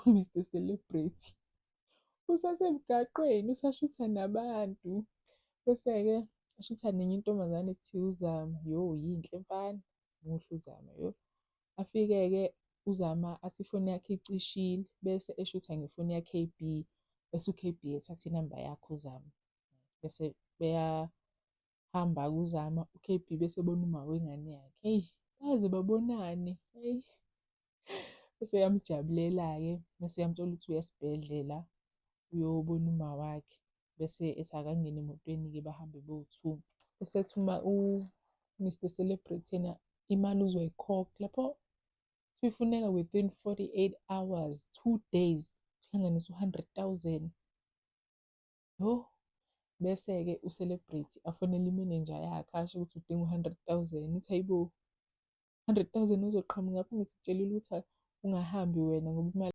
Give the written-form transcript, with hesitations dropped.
u-Mr Celebrity usasemgaqweni usashutha nabantu. Bese-ke ashutha nenye intombazane ekuthiwa uZama. Yo, yinhle mfana, muhle uZama yo. Afike-ke uZama athi ifoni yakhe icishile bese eshutha ngefoni ya-KB. Bese u-KB ethatha inamba yakhe uZama. Bese beyahamba-ke uZama, u-KB bese ebona uma wengane yakhe. Eyi, baze babonane, eyi. Bese uyamjabulela-ke, bese uyamtshela ukuthi uya esibhedlela uyobona uma wakhe. Bese ethi akangene emotweni-ke bahambe bowu-2. Bese ethi u-Mr Celebrity yena imali uzoyikhokha. Lapho kuthiwa ifuneka within 48 hours, 2 days, kuhlanganise u-100,000. Yo, bese-ke u-Celebrity afonele imenenja yakhe asho ukuthi udinga u-100,000. Ithi hayibo, 100,000 uzoqhamuka ngapha ngikutshelile ukuthi ungahambi wena ngoba imali.